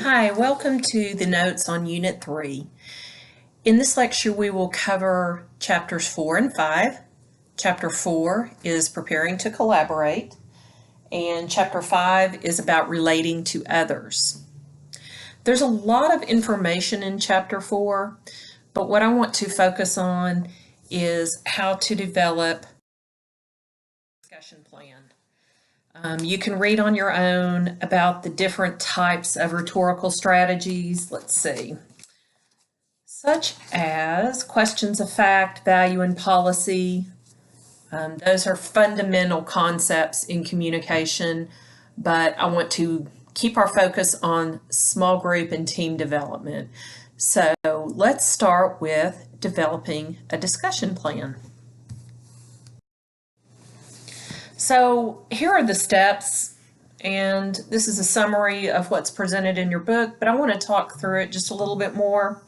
Hi, welcome to the notes on Unit 3. In this lecture, we will cover chapters 4 and 5. Chapter 4 is preparing to collaborate, and chapter 5 is about relating to others. There's a lot of information in chapter 4, but what I want to focus on is how to develop a discussion plan. You can read on your own about the different types of rhetorical strategies. Let's see. Such as questions of fact, value, and policy. Those are fundamental concepts in communication, but I want to keep our focus on small group and team development. So let's start with developing a discussion plan. So here are the steps, and this is a summary of what's presented in your book, but I want to talk through it just a little bit more.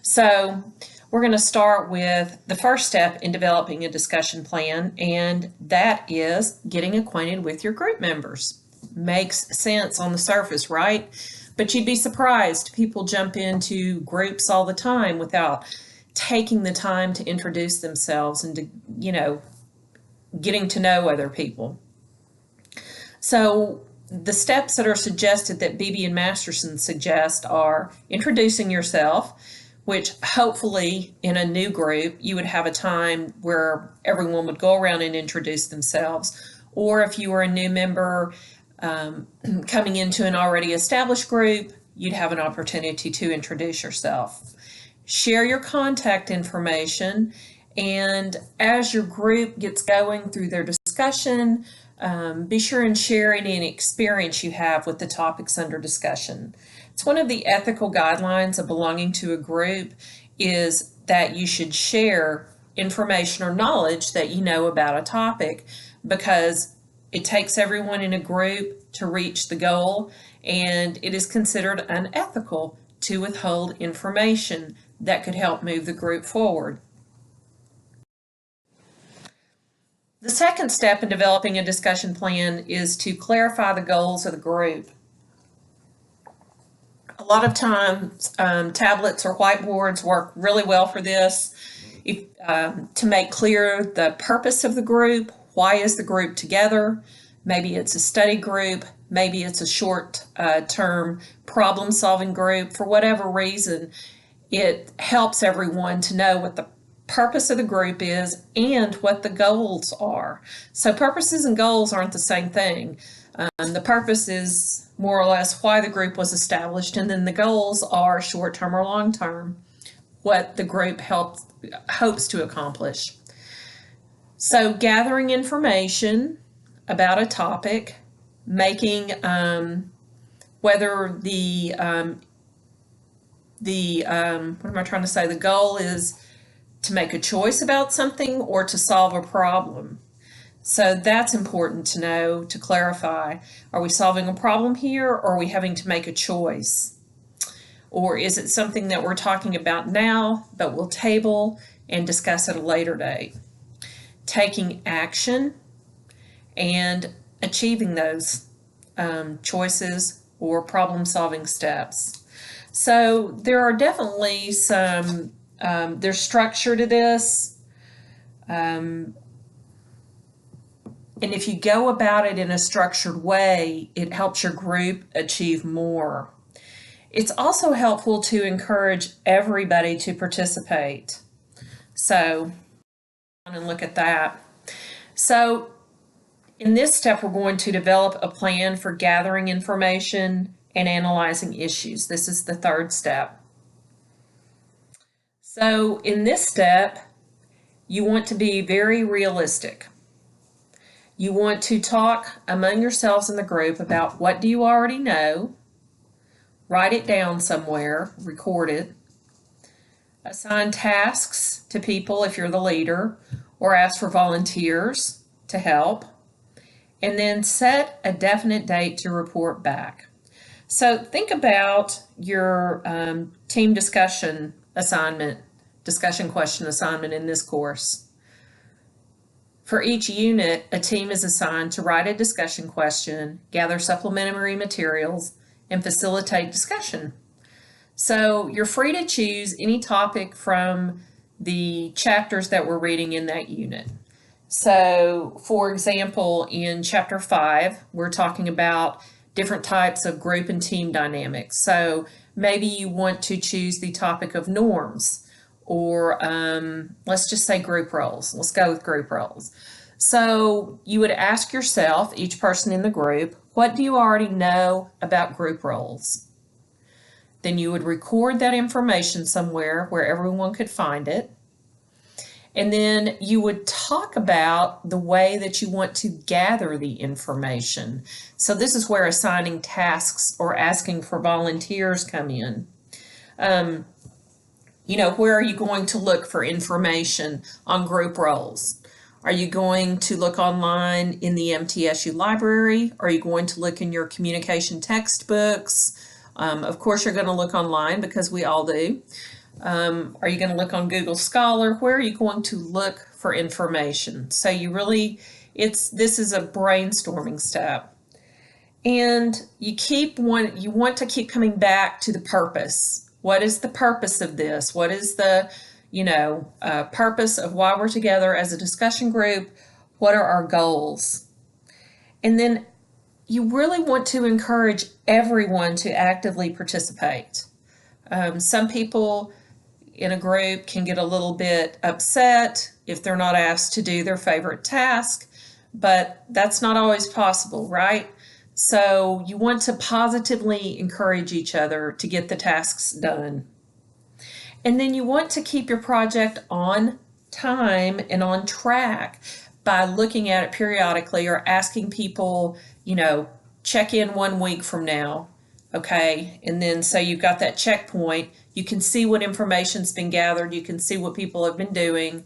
So we're going to start with the first step in developing a discussion plan, and that is getting acquainted with your group members. Makes sense on the surface, right? But you'd be surprised. People jump into groups all the time without taking the time to introduce themselves and to, getting to know other people. So the steps that are suggested that Beebe and Masterson suggest are introducing yourself, which hopefully in a new group you would have a time where everyone would go around and introduce themselves. Or if you were a new member coming into an already established group, you'd have an opportunity to introduce yourself. Share your contact information, and as your group gets going through their discussion, be sure and share any experience you have with the topics under discussion. It's one of the ethical guidelines of belonging to a group is that you should share information or knowledge that you know about a topic, because it takes everyone in a group to reach the goal, and it is considered unethical to withhold information that could help move the group forward. The second step in developing a discussion plan is to clarify the goals of the group. A lot of times, tablets or whiteboards work really well for this. To make clear the purpose of the group, why is the group together? Maybe it's a study group, maybe it's a short-term problem-solving group. For whatever reason, it helps everyone to know what the purpose of the group is and what the goals are. So purposes and goals aren't the same thing. The purpose is more or less why the group was established, and then the goals are short-term or long-term, what the group hopes to accomplish. So gathering information about a topic, making whether the goal is to make a choice about something or to solve a problem. So that's important to know, to clarify. Are we solving a problem here, or are we having to make a choice? Or is it something that we're talking about now, but we'll table and discuss at a later date? Taking action and achieving those choices or problem-solving steps. So there are definitely some there's structure to this, and if you go about it in a structured way, it helps your group achieve more. It's also helpful to encourage everybody to participate. So, and look at that. So, in this step, we're going to develop a plan for gathering information and analyzing issues. This is the third step. So in this step, you want to be very realistic. You want to talk among yourselves in the group about what do you already know, write it down somewhere, record it, assign tasks to people if you're the leader, or ask for volunteers to help, and then set a definite date to report back. So think about your team discussion question assignment in this course. For each unit, a team is assigned to write a discussion question, gather supplementary materials, and facilitate discussion. So you're free to choose any topic from the chapters that we're reading in that unit. So, for example, in chapter 5, we're talking about different types of group and team dynamics. So maybe you want to choose the topic of norms, or let's just say group roles. Let's go with group roles. So you would ask yourself, each person in the group, what do you already know about group roles? Then you would record that information somewhere where everyone could find it. And then you would talk about the way that you want to gather the information. So this is where assigning tasks or asking for volunteers come in. Where are you going to look for information on group roles? Are you going to look online in the MTSU library? Are you going to look in your communication textbooks? Of course, you're going to look online because we all do. Are you going to look on Google Scholar? Where are you going to look for information? So this is a brainstorming step. And you want to keep coming back to the purpose. What is the purpose of this? What is the, purpose of why we're together as a discussion group? What are our goals? And then you really want to encourage everyone to actively participate. Some people in a group can get a little bit upset if they're not asked to do their favorite task, but that's not always possible, right? So you want to positively encourage each other to get the tasks done. And then you want to keep your project on time and on track by looking at it periodically or asking people, check in 1 week from now. Okay, and then so you've got that checkpoint. You can see what information's been gathered. You can see what people have been doing.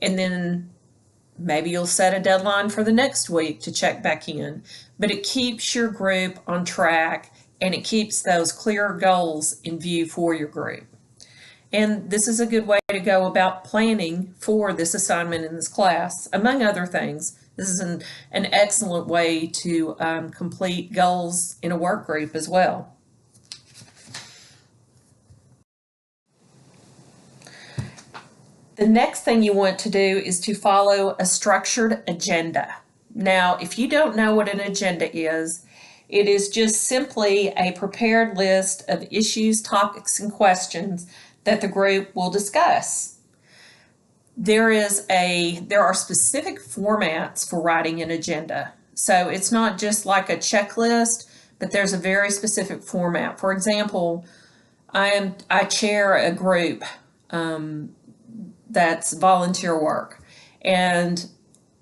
And then maybe you'll set a deadline for the next week to check back in. But it keeps your group on track and it keeps those clear goals in view for your group. And this is a good way to go about planning for this assignment in this class, among other things. This is an excellent way to complete goals in a work group as well. The next thing you want to do is to follow a structured agenda. Now, if you don't know what an agenda is, it is just simply a prepared list of issues, topics, and questions that the group will discuss. There are specific formats for writing an agenda. So it's not just like a checklist, but there's a very specific format. For example, I chair a group that's volunteer work, and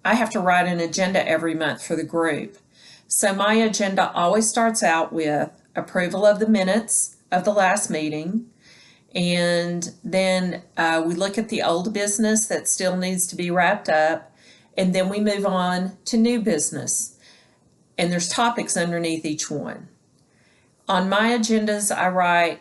I have to write an agenda every month for the group. So my agenda always starts out with approval of the minutes of the last meeting, and then we look at the old business that still needs to be wrapped up, and then we move on to new business. And there's topics underneath each one. On my agendas, I write,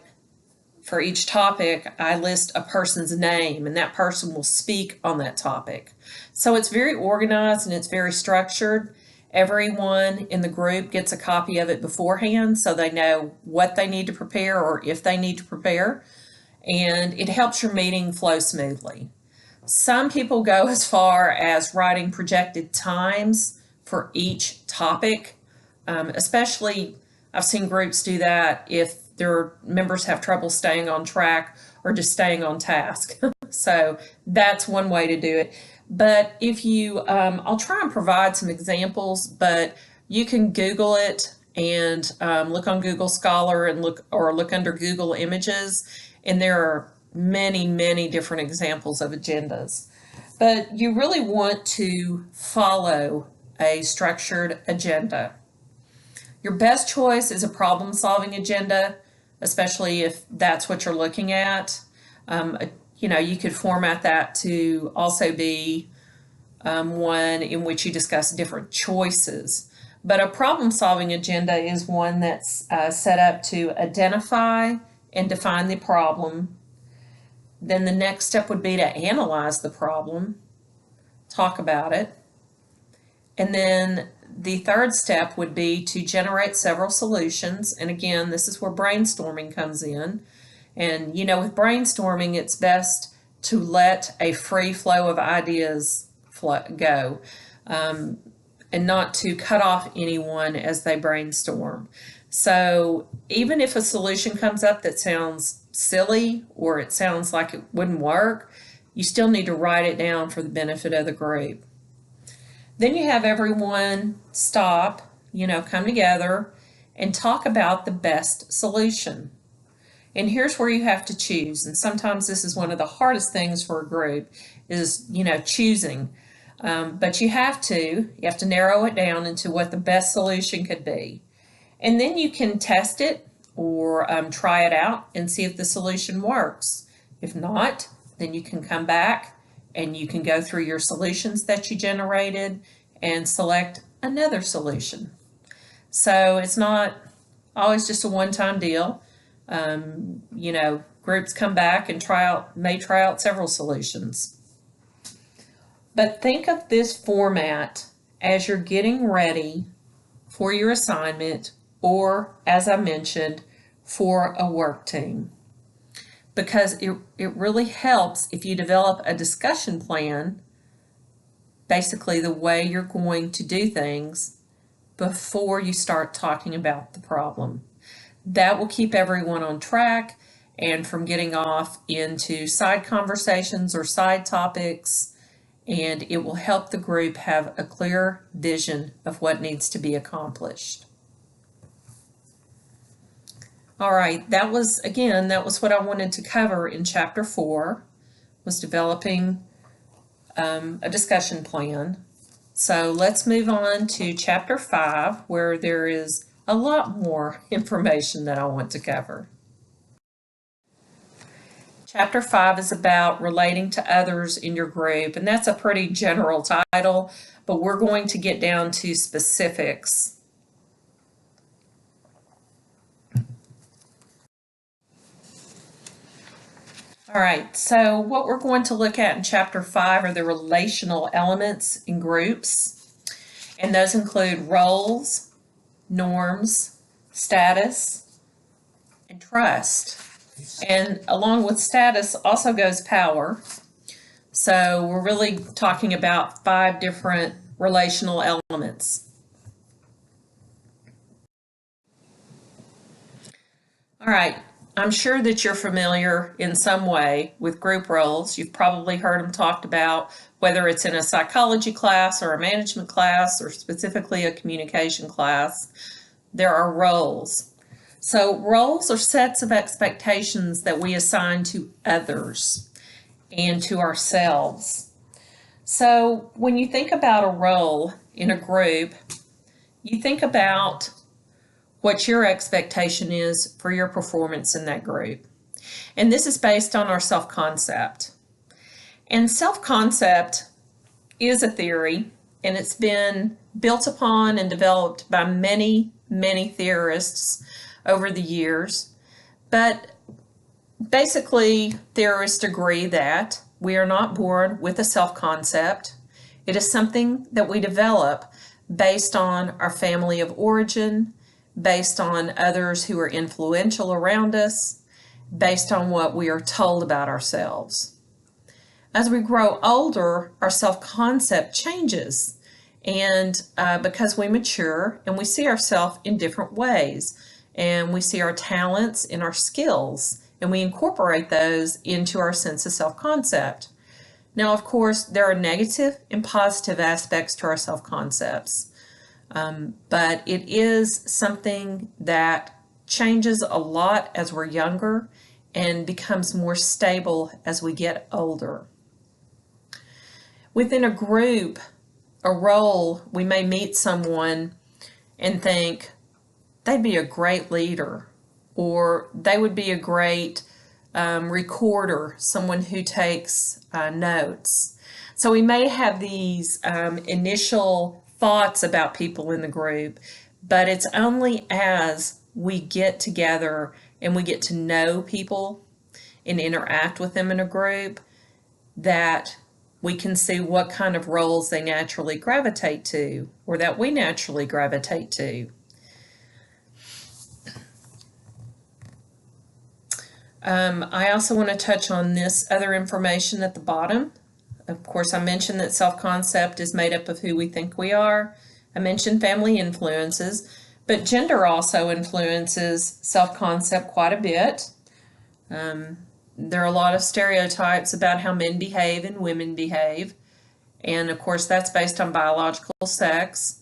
for each topic, I list a person's name, and that person will speak on that topic. So it's very organized and it's very structured. Everyone in the group gets a copy of it beforehand so they know what they need to prepare or if they need to prepare. And it helps your meeting flow smoothly. Some people go as far as writing projected times for each topic, especially I've seen groups do that if their members have trouble staying on track or just staying on task. So that's one way to do it. But if you, I'll try and provide some examples, but you can Google it and look on Google Scholar and look under Google Images. And there are many, many different examples of agendas. But you really want to follow a structured agenda. Your best choice is a problem-solving agenda, especially if that's what you're looking at. You could format that to also be one in which you discuss different choices. But a problem-solving agenda is one that's set up to identify and define the problem. Then the next step would be to analyze the problem, talk about it, and then the third step would be to generate several solutions. And again, this is where brainstorming comes in. And with brainstorming, it's best to let a free flow of ideas go, and not to cut off anyone as they brainstorm. So even if a solution comes up that sounds silly or it sounds like it wouldn't work, you still need to write it down for the benefit of the group. Then you have everyone stop, come together and talk about the best solution. And here's where you have to choose. And sometimes this is one of the hardest things for a group is, choosing. But you have to narrow it down into what the best solution could be. And then you can test it or try it out and see if the solution works. If not, then you can come back and you can go through your solutions that you generated and select another solution. So it's not always just a one-time deal. Groups come back and may try out several solutions. But think of this format as you're getting ready for your assignment or, as I mentioned, for a work team. Because it really helps if you develop a discussion plan, basically the way you're going to do things before you start talking about the problem. That will keep everyone on track and from getting off into side conversations or side topics, and it will help the group have a clear vision of what needs to be accomplished. All right, that was what I wanted to cover in Chapter 4, was developing a discussion plan. So let's move on to Chapter 5, where there is a lot more information that I want to cover. Chapter 5 is about relating to others in your group, and that's a pretty general title, but we're going to get down to specifics. All right, so what we're going to look at in Chapter 5 are the relational elements in groups, and those include roles, norms, status, and trust. And along with status also goes power. So we're really talking about 5 different relational elements. All right, I'm sure that you're familiar in some way with group roles. You've probably heard them talked about, whether it's in a psychology class or a management class or specifically a communication class. There are roles. So roles are sets of expectations that we assign to others and to ourselves. So when you think about a role in a group, you think about what your expectation is for your performance in that group. And this is based on our self-concept. And self-concept is a theory, and it's been built upon and developed by many, many theorists over the years. But basically, theorists agree that we are not born with a self-concept. It is something that we develop based on our family of origin, based on others who are influential around us, based on what we are told about ourselves. As we grow older, our self-concept changes, and because we mature and we see ourselves in different ways, and we see our talents and our skills, and we incorporate those into our sense of self-concept. Now, of course, there are negative and positive aspects to our self-concepts. But it is something that changes a lot as we're younger and becomes more stable as we get older. Within a group, a role, we may meet someone and think they'd be a great leader, or they would be a great recorder, someone who takes notes. So we may have these initial thoughts about people in the group, but it's only as we get together and we get to know people and interact with them in a group that we can see what kind of roles they naturally gravitate to, or that we naturally gravitate to. I also want to touch on this other information at the bottom. Of course, I mentioned that self-concept is made up of who we think we are. I mentioned family influences, but gender also influences self-concept quite a bit. There are a lot of stereotypes about how men behave and women behave, and of course that's based on biological sex,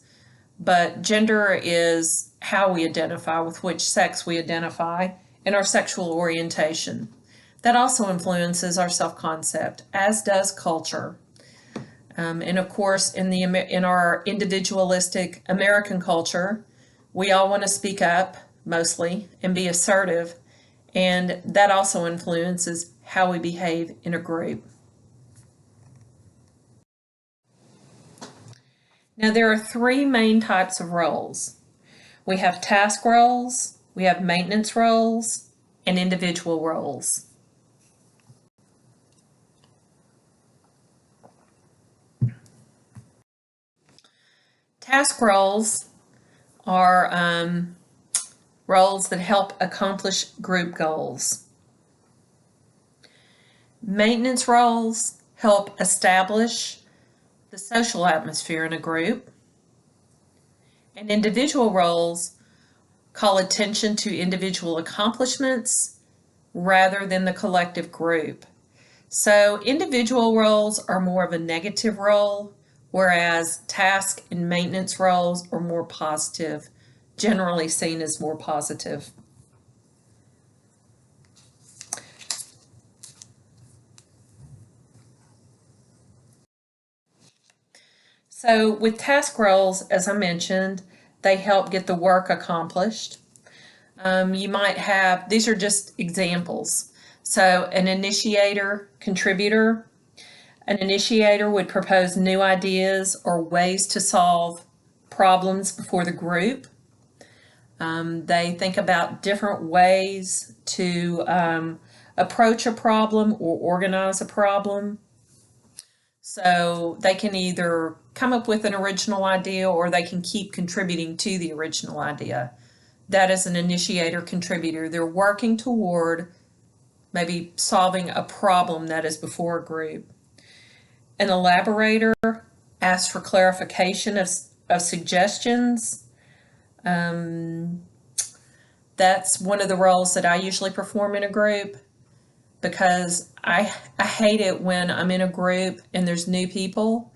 but gender is how we identify, with which sex we identify, and our sexual orientation. That also influences our self-concept, as does culture. And of course, in our individualistic American culture, we all want to speak up, mostly, and be assertive, and that also influences how we behave in a group. Now, there are three main types of roles. We have task roles, we have maintenance roles, and individual roles. Task roles are roles that help accomplish group goals. Maintenance roles help establish the social atmosphere in a group. And individual roles call attention to individual accomplishments rather than the collective group. So individual roles are more of a negative role, whereas task and maintenance roles are more positive, generally seen as more positive. So with task roles, as I mentioned, they help get the work accomplished. You might have, these are just examples. So an initiator, contributor. An initiator would propose new ideas or ways to solve problems before the group. They think about different ways to approach a problem or organize a problem. So they can either come up with an original idea or they can keep contributing to the original idea. That is an initiator contributor. They're working toward maybe solving a problem that is before a group. An elaborator asks for clarification of suggestions. That's one of the roles that I usually perform in a group, because I hate it when I'm in a group and there's new people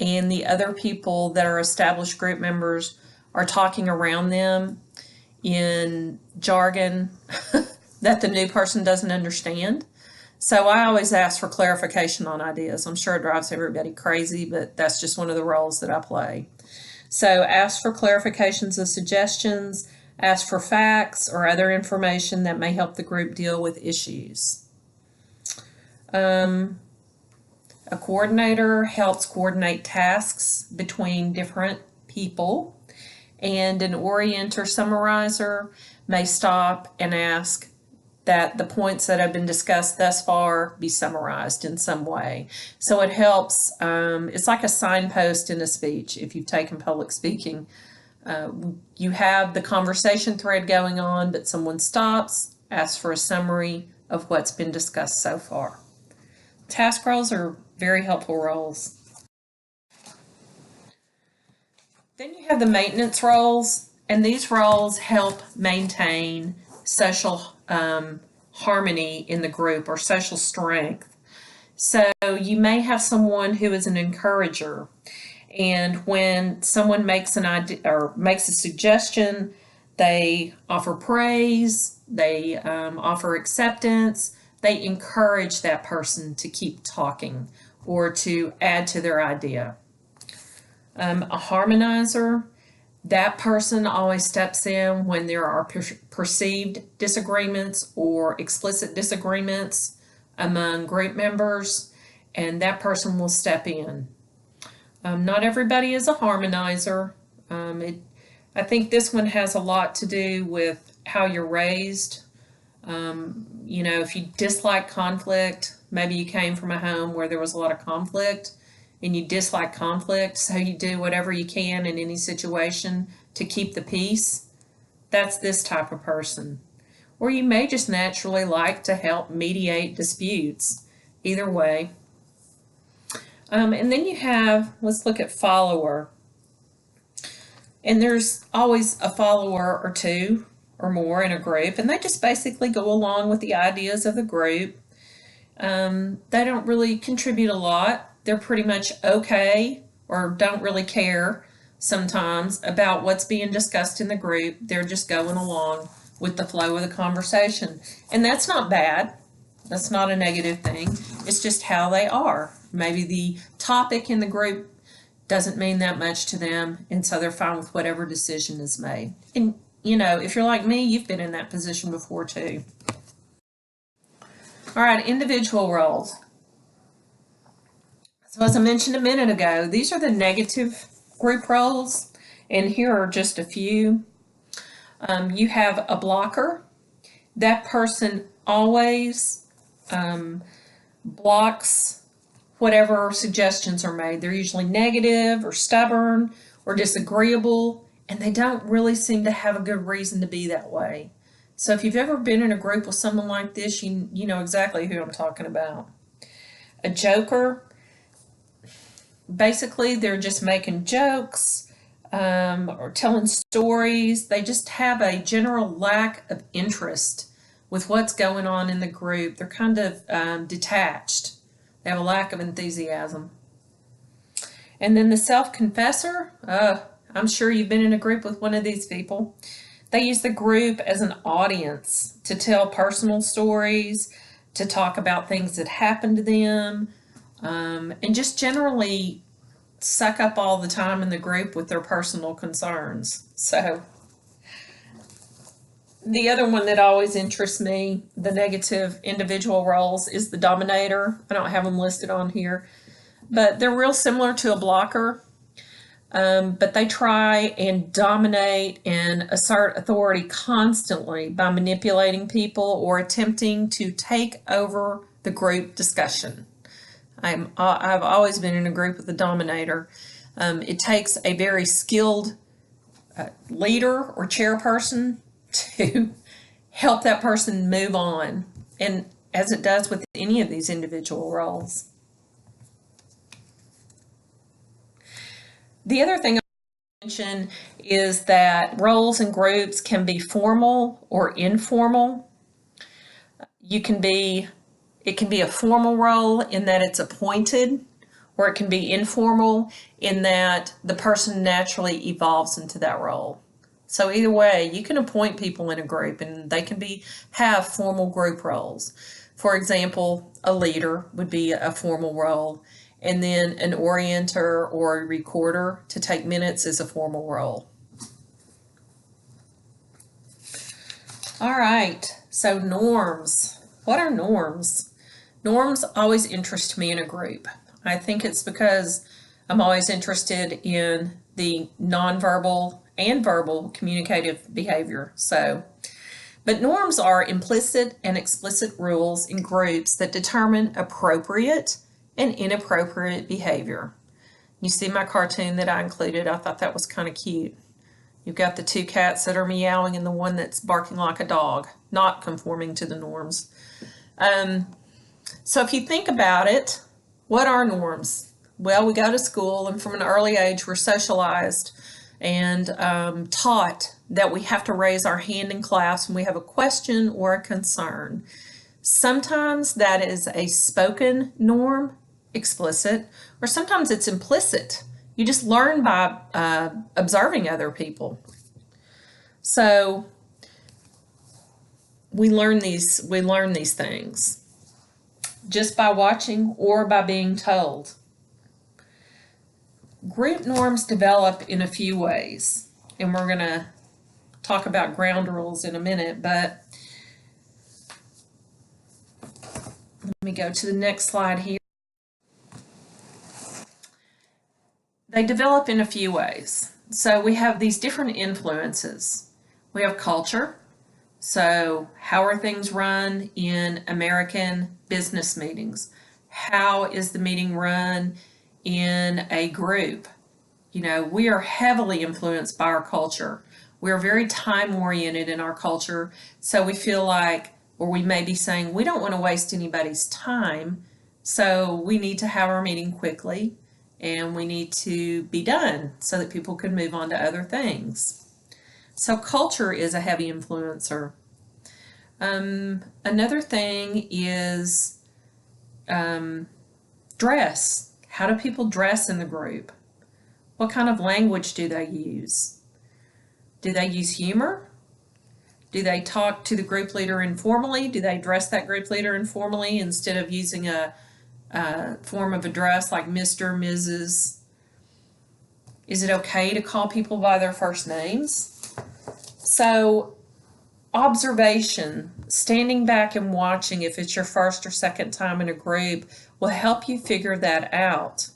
and the other people that are established group members are talking around them in jargon that the new person doesn't understand. So I always ask for clarification on ideas. I'm sure it drives everybody crazy, but that's just one of the roles that I play. So ask for clarifications of suggestions, ask for facts or other information that may help the group deal with issues. A coordinator helps coordinate tasks between different people, and an orienter summarizer may stop and ask that the points that have been discussed thus far be summarized in some way. So it helps, it's like a signpost in a speech. If you've taken public speaking, you have the conversation thread going on, but someone stops, asks for a summary of what's been discussed so far. Task roles are very helpful roles. Then you have the maintenance roles, and these roles help maintain social harmony in the group, or social strength. So you may have someone who is an encourager, and when someone makes an idea or makes a suggestion, they offer praise, they offer acceptance, they encourage that person to keep talking or to add to their idea. A harmonizer, that person always steps in when there are perceived disagreements or explicit disagreements among group members, and that person will step in. Not everybody is a harmonizer. I think this one has a lot to do with how you're raised. You know, if you dislike conflict, maybe you came from a home where there was a lot of conflict and you dislike conflict, so you do whatever you can in any situation to keep the peace. That's this type of person. Or you may just naturally like to help mediate disputes. Either way. And then you have, let's look at follower. And there's always a follower or two or more in a group, and they just basically go along with the ideas of the group. They don't really contribute a lot. They're pretty much okay or don't really care sometimes about what's being discussed in the group. They're just going along with the flow of the conversation. And that's not bad. That's not a negative thing. It's just how they are. Maybe the topic in the group doesn't mean that much to them, and so they're fine with whatever decision is made. And, you know, if you're like me, you've been in that position before too. All right, individual roles. So as I mentioned a minute ago, these are the negative group roles, and here are just a few. You have a blocker. That person always blocks whatever suggestions are made. They're usually negative or stubborn or disagreeable, and they don't really seem to have a good reason to be that way. So if you've ever been in a group with someone like this, you know exactly who I'm talking about. A joker, basically they're just making jokes or telling stories. They just have a general lack of interest with what's going on in the group. They're kind of detached. They have a lack of enthusiasm. And then the self-confessor, I'm sure you've been in a group with one of these people. They use the group as an audience to tell personal stories, to talk about things that happened to them, and just generally suck up all the time in the group with their personal concerns. So the other one that always interests me, the negative individual roles, is the dominator. I don't have them listed on here, but they're real similar to a blocker. But they try and dominate and assert authority constantly by manipulating people or attempting to take over the group discussion. I've always been in a group with a dominator. It takes a very skilled leader or chairperson to help that person move on, and as it does with any of these individual roles. The other thing I want to mention is that roles and groups can be formal or informal. It can be a formal role in that it's appointed, or it can be informal in that the person naturally evolves into that role. So either way, you can appoint people in a group and they can have formal group roles. For example, a leader would be a formal role, and then an orienter or a recorder to take minutes is a formal role. All right, so norms. What are norms? Norms always interest me in a group. I think it's because I'm always interested in the nonverbal and verbal communicative behavior. But norms are implicit and explicit rules in groups that determine appropriate and inappropriate behavior. You see my cartoon that I included. I thought that was kind of cute. You've got the two cats that are meowing and the one that's barking like a dog, not conforming to the norms. So if you think about it, what are norms? Well, we go to school, and from an early age we're socialized and taught that we have to raise our hand in class when we have a question or a concern. Sometimes that is a spoken norm, explicit, or sometimes it's implicit. You just learn by observing other people. So we learn these things just by watching or by being told. Group norms develop in a few ways, and we're going to talk about ground rules in a minute, but let me go to the next slide here. They develop in a few ways. So we have these different influences. We have culture, So, how are things run in American business meetings? How is the meeting run in a group? You know, we are heavily influenced by our culture. We're very time oriented in our culture. So we feel like, or we may be saying, we don't want to waste anybody's time. So we need to have our meeting quickly and we need to be done so that people can move on to other things. So culture is a heavy influencer. Another thing is dress. How do people dress in the group? What kind of language do they use? Do they use humor? Do they talk to the group leader informally? Do they address that group leader informally instead of using a form of address like Mr., Mrs.? Is it okay to call people by their first names? So, observation, standing back and watching if it's your first or second time in a group will help you figure that out.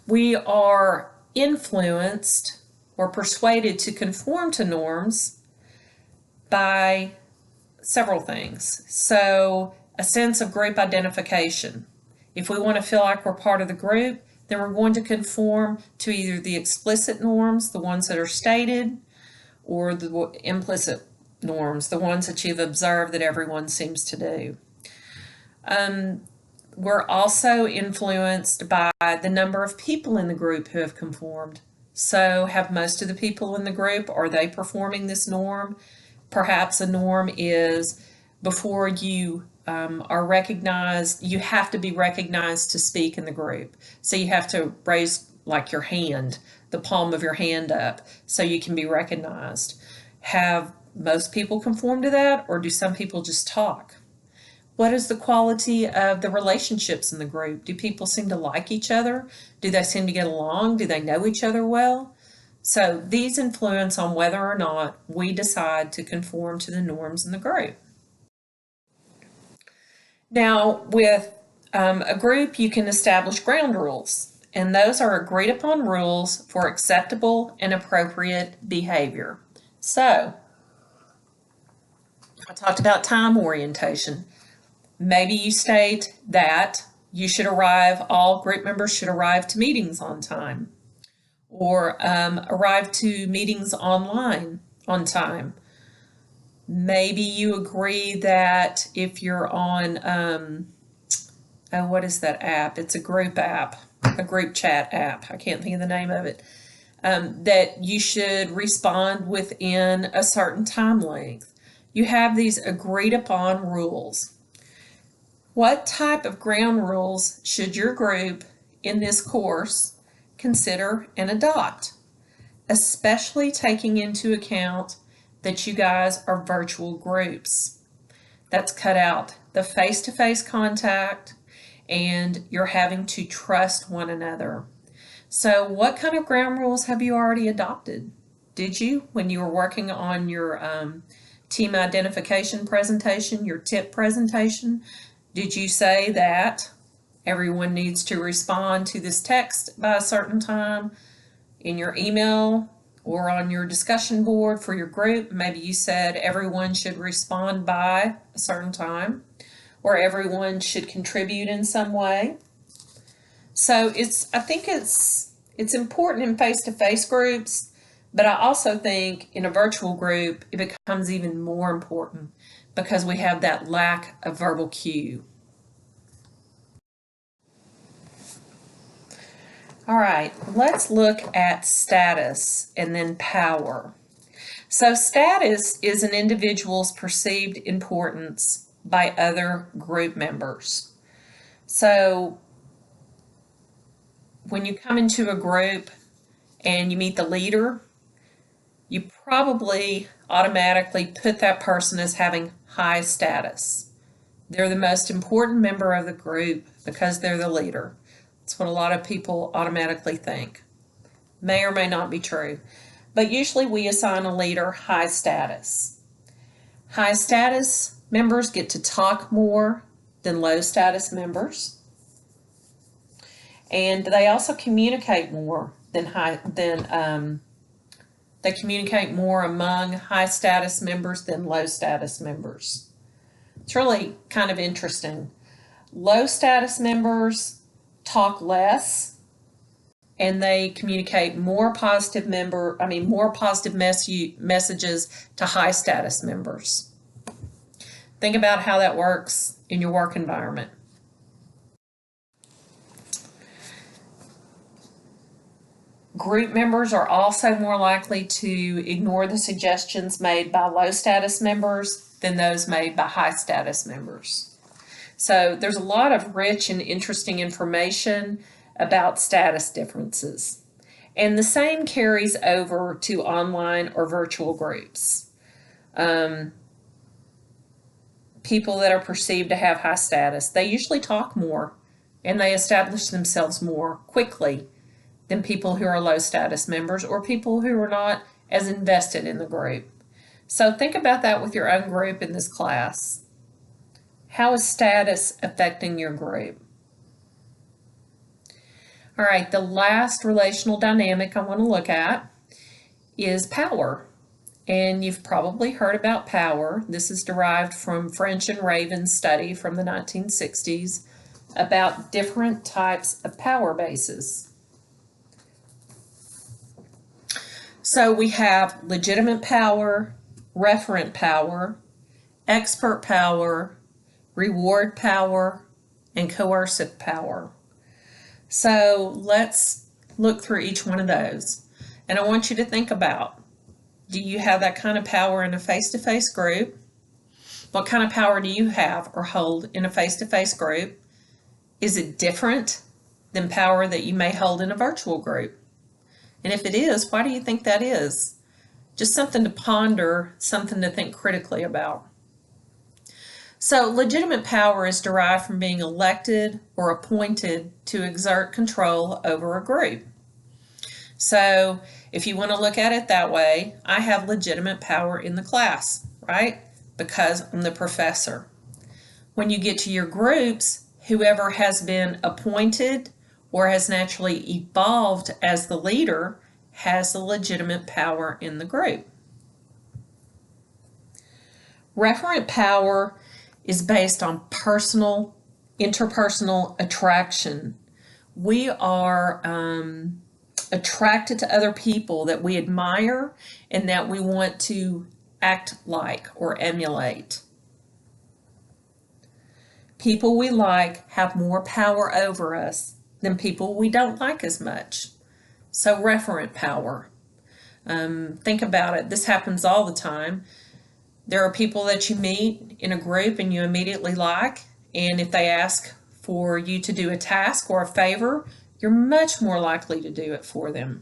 We are influenced or persuaded to conform to norms by several things. So, a sense of group identification. If we want to feel like we're part of the group, then we're going to conform to either the explicit norms, the ones that are stated, or the implicit norms, the ones that you've observed that everyone seems to do. We're also influenced by the number of people in the group who have conformed. So, have most of the people in the group, are they performing this norm? Perhaps a norm is before you are recognized, you have to be recognized to speak in the group. So, you have to raise like your hand, the palm of your hand up, so you can be recognized. Have most people conform to that, or do some people just talk? What is the quality of the relationships in the group? Do people seem to like each other? Do they seem to get along? Do they know each other well? So these influence on whether or not we decide to conform to the norms in the group. Now, with a group, you can establish ground rules, and those are agreed upon rules for acceptable and appropriate behavior. So, I talked about time orientation. Maybe you state that you should arrive, all group members should arrive to meetings on time, or arrive to meetings online on time. Maybe you agree that if you're on, what is that app? It's a group app, a group chat app. I can't think of the name of it. That you should respond within a certain time length. You have these agreed upon rules. What type of ground rules should your group in this course consider and adopt, especially taking into account that you guys are virtual groups? That's cut out the face-to-face contact and you're having to trust one another. So what kind of ground rules have you already adopted? Did you, when you were working on your team identification presentation, your tip presentation, did you say that everyone needs to respond to this text by a certain time in your email or on your discussion board for your group? Maybe you said everyone should respond by a certain time, or everyone should contribute in some way. So I think it's important in face-to-face groups, but I also think in a virtual group it becomes even more important because we have that lack of verbal cue. All right, let's look at status and then power. So status is an individual's perceived importance by other group members. So when you come into a group and you meet the leader, you probably automatically put that person as having high status. They're the most important member of the group because they're the leader. That's what a lot of people automatically think. May or may not be true. But usually we assign a leader high status. High status members get to talk more than low status members. And they also communicate more than They communicate more among high status members than low status members. It's really kind of interesting. Low status members talk less and they communicate more positive messages to high status members. Think about how that works in your work environment. Group members are also more likely to ignore the suggestions made by low status members than those made by high status members. So there's a lot of rich and interesting information about status differences. And the same carries over to online or virtual groups. People that are perceived to have high status, they usually talk more and they establish themselves more quickly than people who are low status members or people who are not as invested in the group. So think about that with your own group in this class. How is status affecting your group? All right, the last relational dynamic I want to look at is power. And you've probably heard about power. This is derived from French and Raven's study from the 1960s about different types of power bases. So we have legitimate power, referent power, expert power, reward power, and coercive power. So let's look through each one of those. And I want you to think about, do you have that kind of power in a face-to-face group? What kind of power do you have or hold in a face-to-face group? Is it different than power that you may hold in a virtual group? And if it is, why do you think that is? Just something to ponder, something to think critically about. So legitimate power is derived from being elected or appointed to exert control over a group. So if you want to look at it that way, I have legitimate power in the class, right? Because I'm the professor. When you get to your groups, whoever has been appointed or has naturally evolved as the leader has the legitimate power in the group. Referent power is based on interpersonal attraction. We are attracted to other people that we admire and that we want to act like or emulate. People we like have more power over us than people we don't like as much. So referent power. Think about it. This happens all the time. There are people that you meet in a group and you immediately like, and if they ask for you to do a task or a favor, you're much more likely to do it for them.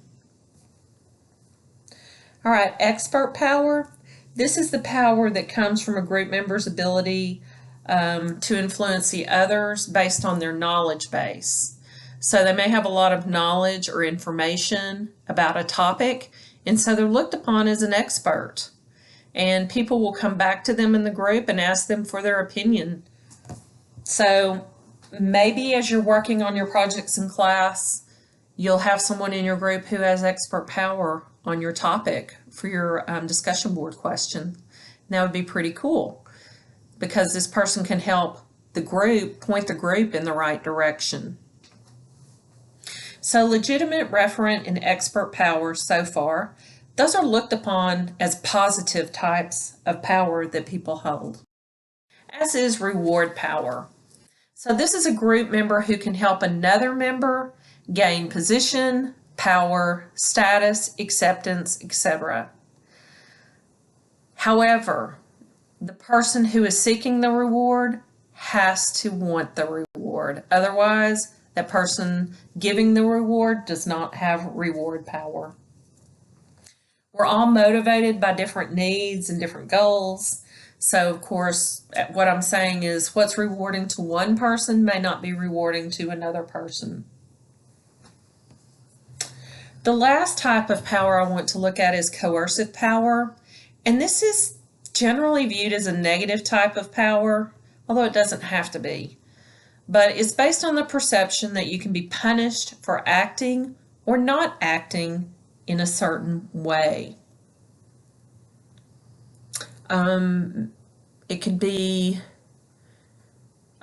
All right, expert power. This is the power that comes from a group member's ability to influence the others based on their knowledge base. So they may have a lot of knowledge or information about a topic, and so they're looked upon as an expert. And people will come back to them in the group and ask them for their opinion. So maybe as you're working on your projects in class, you'll have someone in your group who has expert power on your topic for your discussion board question. And that would be pretty cool because this person can help the group, point the group in the right direction. So legitimate, referent, and expert power so far, those are looked upon as positive types of power that people hold, as is reward power. So this is a group member who can help another member gain position, power, status, acceptance, etc. However, the person who is seeking the reward has to want the reward. Otherwise, that person giving the reward does not have reward power. We're all motivated by different needs and different goals. So, of course, what I'm saying is what's rewarding to one person may not be rewarding to another person. The last type of power I want to look at is coercive power. And this is generally viewed as a negative type of power, although it doesn't have to be. But it's based on the perception that you can be punished for acting or not acting in a certain way. It could be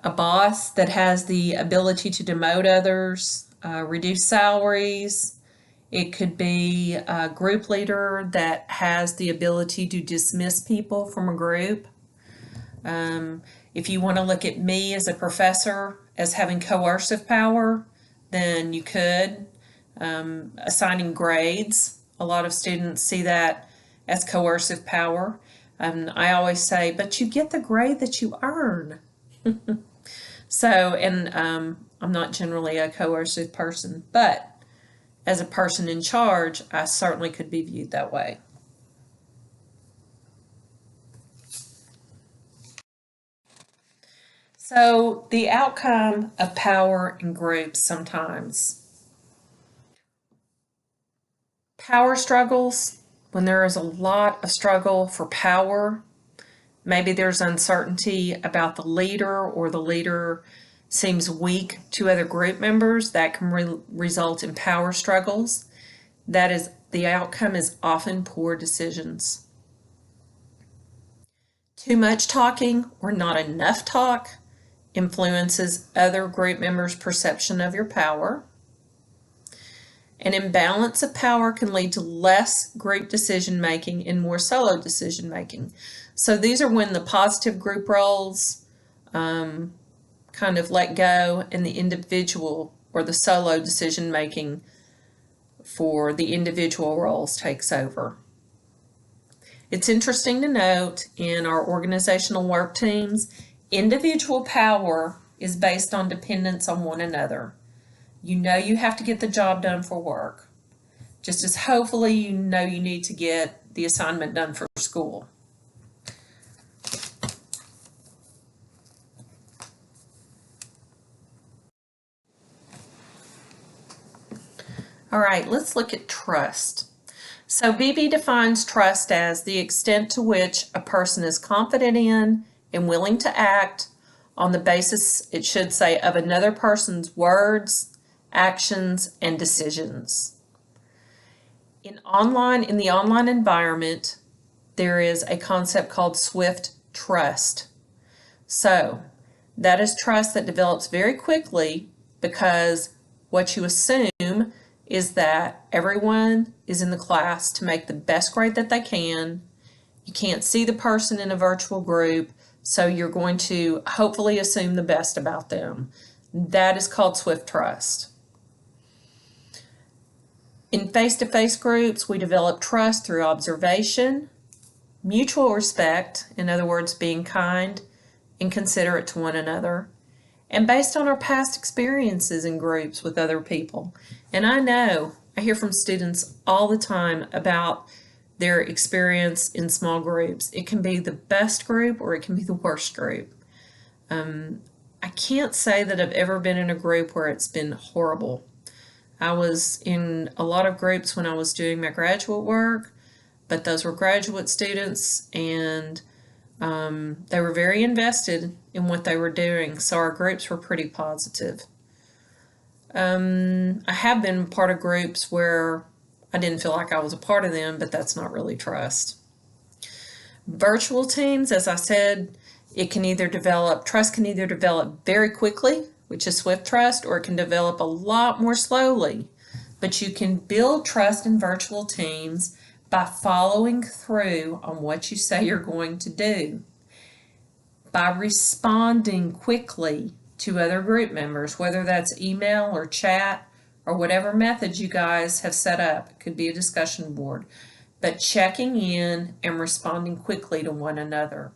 a boss that has the ability to demote others, reduce salaries. It could be a group leader that has the ability to dismiss people from a group. If you want to look at me as a professor as having coercive power, then you could. Assigning grades. A lot of students see that as coercive power. I always say, but you get the grade that you earn. I'm not generally a coercive person, but as a person in charge, I certainly could be viewed that way. So the outcome of power in groups sometimes. Power struggles, when there is a lot of struggle for power, maybe there's uncertainty about the leader or the leader seems weak to other group members, that can result in power struggles. That is, the outcome is often poor decisions. Too much talking or not enough talk influences other group members' perception of your power. An imbalance of power can lead to less group decision making and more solo decision making. So these are when the positive group roles kind of let go and the individual or the solo decision making for the individual roles takes over. It's interesting to note in our organizational work teams, individual power is based on dependence on one another. You know you have to get the job done for work, just as hopefully you know you need to get the assignment done for school. All right, let's look at trust. So BB defines trust as the extent to which a person is confident in and willing to act on the basis, it should say, of another person's words, actions, and decisions. In the online environment, there is a concept called swift trust. So that is trust that develops very quickly because what you assume is that everyone is in the class to make the best grade that they can. You can't see the person in a virtual group, so you're going to hopefully assume the best about them. That is called swift trust. In face-to-face groups, we develop trust through observation, mutual respect, in other words, being kind and considerate to one another, and based on our past experiences in groups with other people. And I hear from students all the time about their experience in small groups. It can be the best group or it can be the worst group. I can't say that I've ever been in a group where it's been horrible. I was in a lot of groups when I was doing my graduate work, but those were graduate students and they were very invested in what they were doing, so our groups were pretty positive. I have been part of groups where I didn't feel like I was a part of them, but that's not really trust. Virtual teams, as I said, trust can either develop very quickly, which is swift trust, or it can develop a lot more slowly. But you can build trust in virtual teams by following through on what you say you're going to do, by responding quickly to other group members, whether that's email or chat or whatever method you guys have set up. It could be a discussion board, but checking in and responding quickly to one another.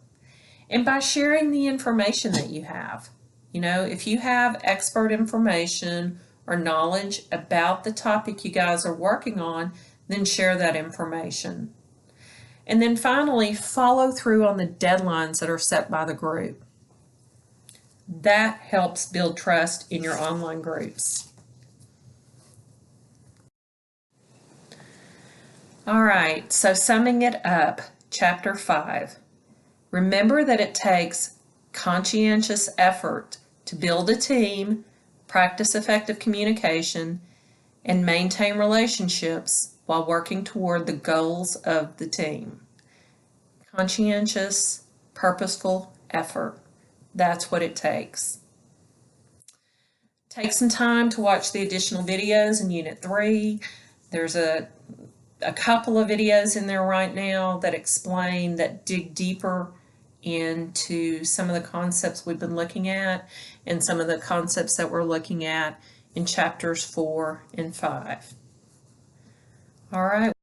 And by sharing the information that you have. If you have expert information or knowledge about the topic you guys are working on, then share that information. And then finally, follow through on the deadlines that are set by the group. That helps build trust in your online groups. All right, so summing it up, Chapter 5. Remember that it takes conscientious effort to build a team, practice effective communication, and maintain relationships while working toward the goals of the team. Conscientious, purposeful effort. That's what it takes. Take some time to watch the additional videos in Unit 3. There's a couple of videos in there right now that dig deeper into some of the concepts we've been looking at and some of the concepts that we're looking at in chapters 4 and 5. All right.